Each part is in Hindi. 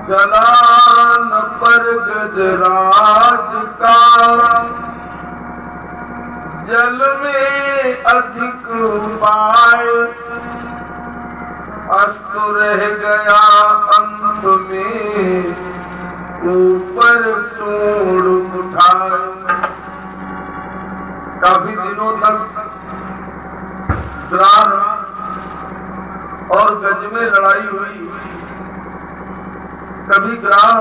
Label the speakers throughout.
Speaker 1: जलान पर गजराज का जल में अधिक पाए, अस्त रह गया अंत में ऊपर सूंड उठाए। काफी दिनों तक ग्राह और गज में लड़ाई हुई। कभी ग्राह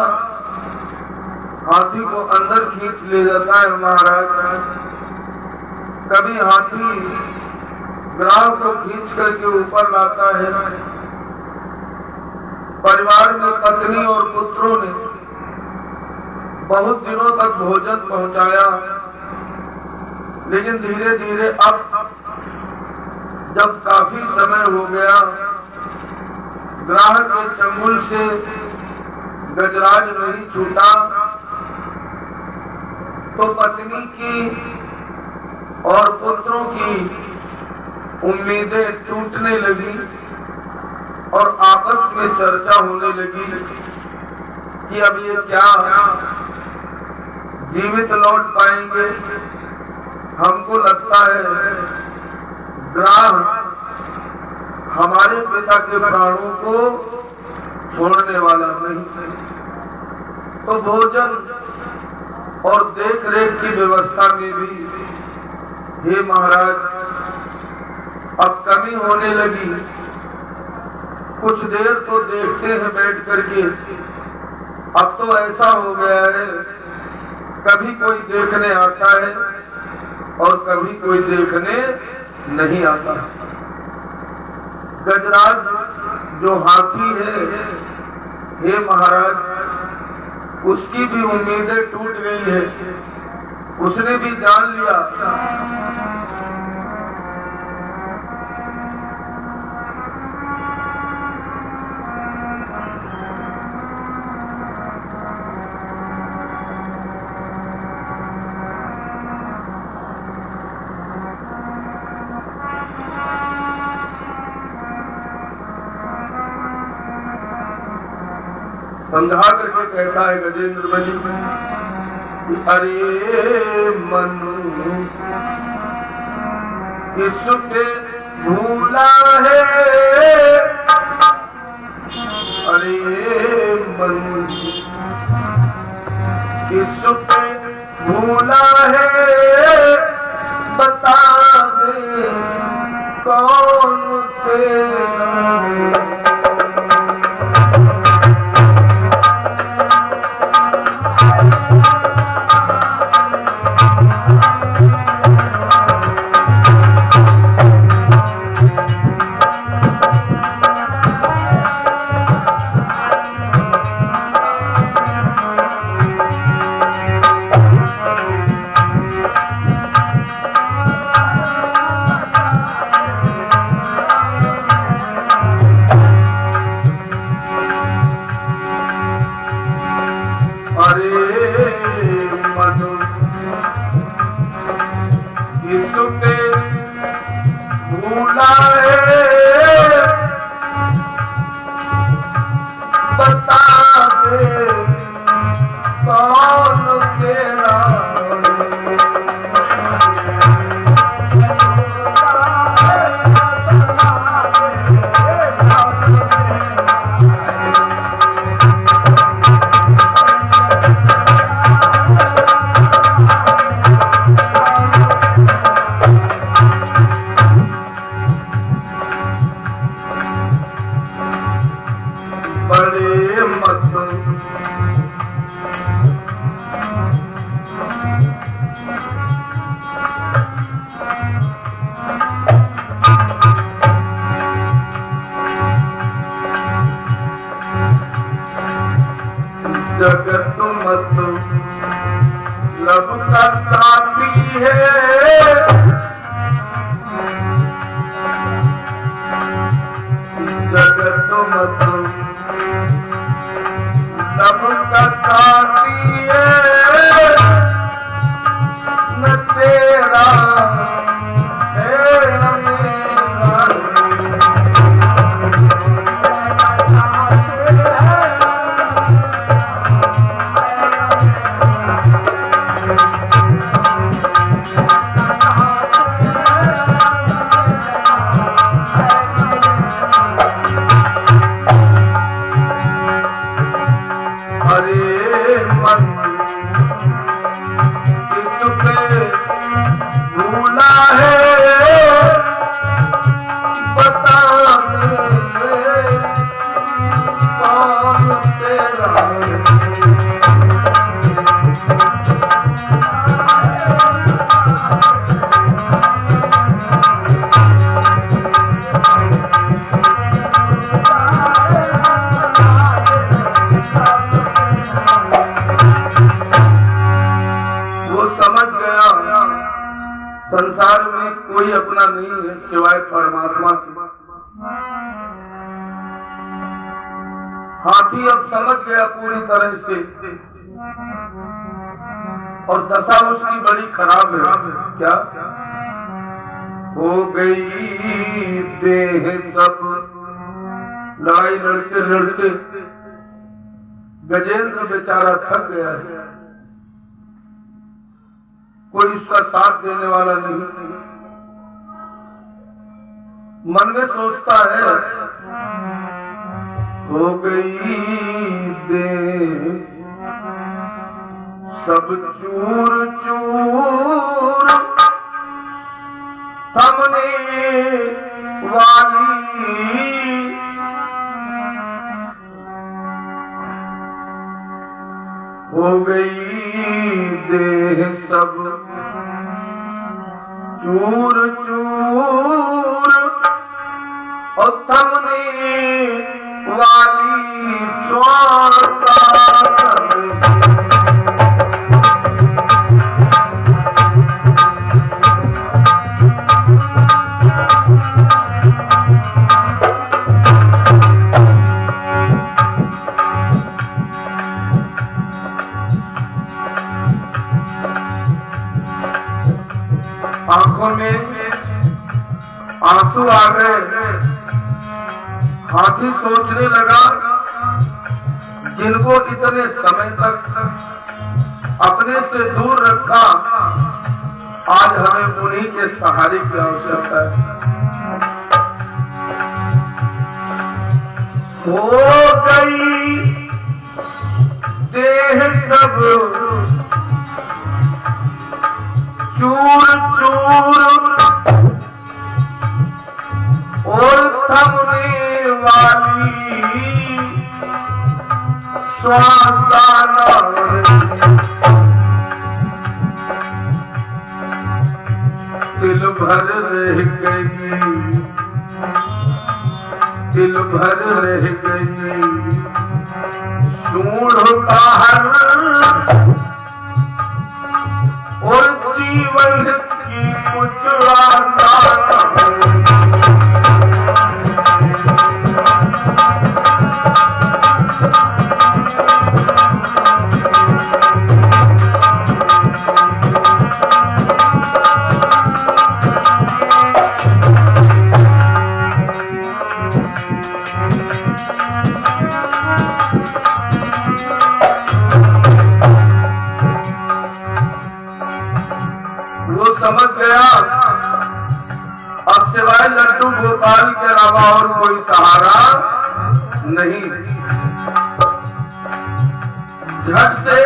Speaker 1: हाथी को अंदर खींच ले जाता है महाराज, कभी हाथी ग्राह को खींच करके ऊपर लाता है। परिवार में पत्नी और पुत्रों ने बहुत दिनों तक भोजन पहुंचाया, लेकिन धीरे धीरे अब जब काफी समय हो गया, ग्राह के चंगुल से गजराज नहीं छूटा, तो पत्नी की और पुत्रों की उम्मीदें टूटने लगी और आपस में चर्चा होने लगी कि अब ये क्या जीवित लौट पाएंगे। हमको लगता है ग्राह हमारे पिता के प्राणों को छोड़ने वाला नहीं। तो भोजन और देख रेख की व्यवस्था में भी हे महाराज अब कमी होने लगी। कुछ देर तो देखते हैं बैठ करके, अब तो ऐसा हो गया है कभी कोई देखने आता है और कभी कोई देखने नहीं आता। गजराज जो हाथी है हे महाराज, उसकी भी उम्मीदें टूट गई है। उसने भी जान लिया समझा करके कहता है गजेंद्र बलि, अरे मनु इसके भूला है, अरे मनु इसके भूला है, बता दे कौन तेरा। जगत मत लब का साथी है, जगत मत लब का साथी है, न तेरा है न मेरा। संसार में कोई अपना नहीं है सिवाय परमात्मा के। हाथी अब समझ गया पूरी तरह से, और दशा उसकी बड़ी खराब है। क्या हो गई देह सब, लड़ाई लड़ते लड़ते गजेंद्र बेचारा थक गया है, कोई उसका साथ देने वाला नहीं। मन में सोचता है हो गई देह सब चूर चूर, थमने वाली हो गई देह सब चूर चूर, और थमने वाली श्वास। आंखों में आंसू आ गए। हाथी सोचने लगा, जिनको इतने समय तक अपने से दूर रखा, आज हमें उन्हीं के सहारे की आवश्यकता है। हो गई देह सब चूर चूर, और थमने वाली श्वासाना, दिल भर रह गई, दिल भर रह गई सूढ़ का हर, और जीवन की कुछ आशा। समझ गया अब सिवाय लड्डू गोपाल के अलावा और कोई सहारा नहीं। झट से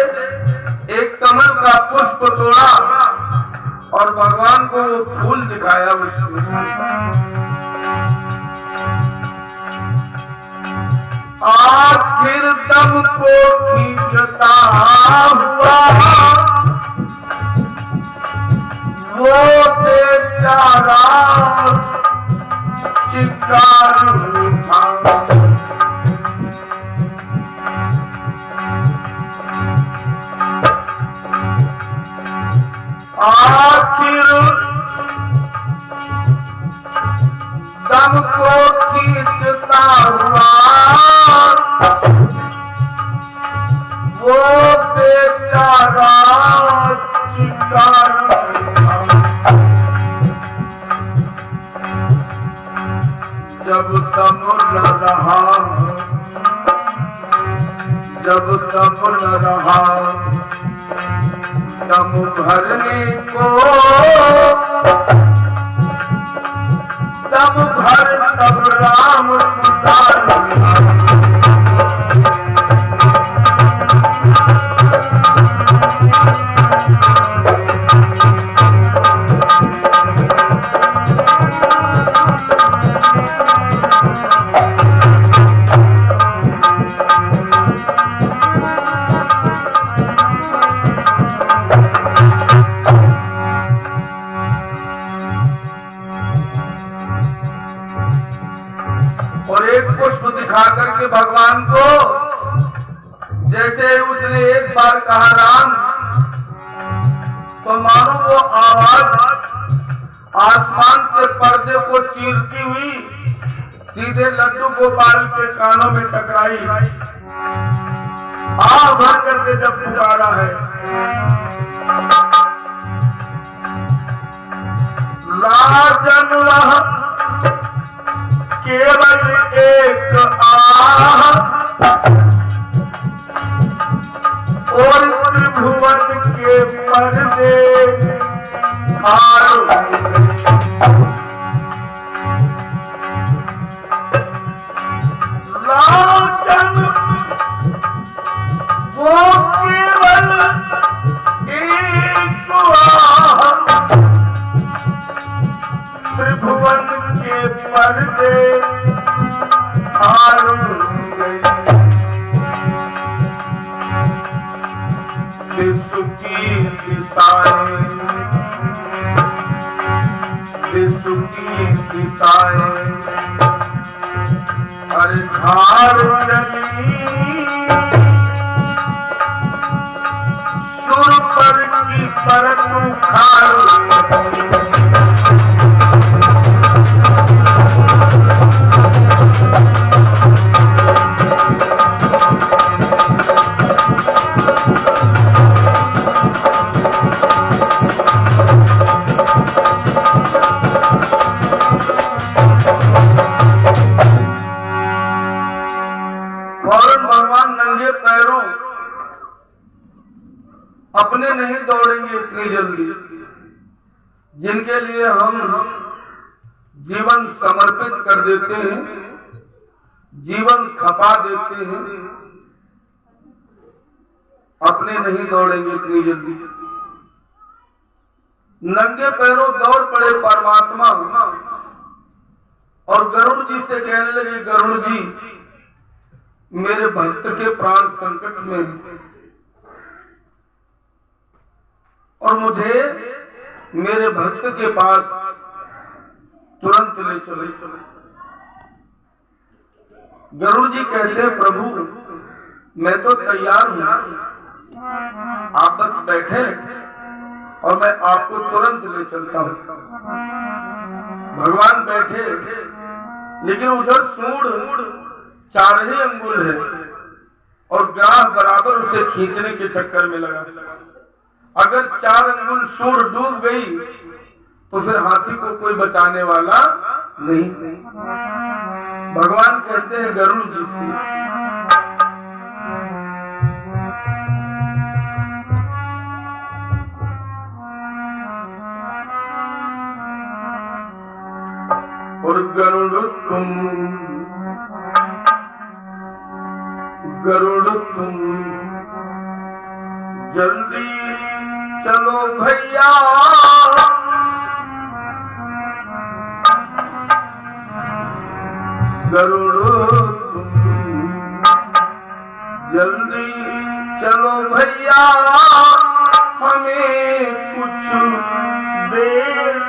Speaker 1: एक कमल का पुष्प तोड़ा और भगवान को वो फूल दिखाया। आखिर दम को खींचता हुआ वो बेचारा चित्कार उठा, आखिर दम को खींचता हुआ वो बेचारा चित्कार। जब दम न रहा, जब दम न रहा दम भरने को, दम भर तब राम दिखा करके भगवान को, जैसे उसने एक बार कहा राम, तो मानो वो आवाज आसमान के पर्दे को चीरती हुई सीधे लड्डू गोपाल के कानों में टकराई। आह भर करके जब पुकारा है, लाजन वह केवल एक आह और त्रिभुवन के पर्दे लाजन वो केवल एक आह त्रिभुवन के पर्दे सुखी दिशाएं, सुखी दिशाएं अरे धार चली सुर पर की परत उखाड़। अपने नहीं दौड़ेंगे इतनी जल्दी, जिनके लिए हम जीवन समर्पित कर देते हैं, जीवन खपा देते हैं, अपने नहीं दौड़ेंगे इतनी जल्दी। नंगे पैरों दौड़ पड़े परमात्मा और गरुड़ जी से कहने लगे, गरुड़ जी मेरे भक्त के प्राण संकट में हैं और मुझे मेरे भक्त के पास तुरंत ले चले। गरुड़ जी कहते हैं, प्रभु मैं तो तैयार हूं, आप बस बैठे और मैं आपको तुरंत ले चलता हूं। भगवान बैठे, लेकिन उधर सूंड 4 ही अंगुल है और ग्राह बराबर उसे खींचने के चक्कर में लगा। अगर 4 अंगुल सूंड डूब गई तो फिर हाथी को कोई बचाने वाला नहीं। भगवान कहते हैं गरुड़ जी से, और गरुड़ तुम जल्दी चलो भैया, गरुड़ तुम जल्दी चलो भैया, हमें कुछ देर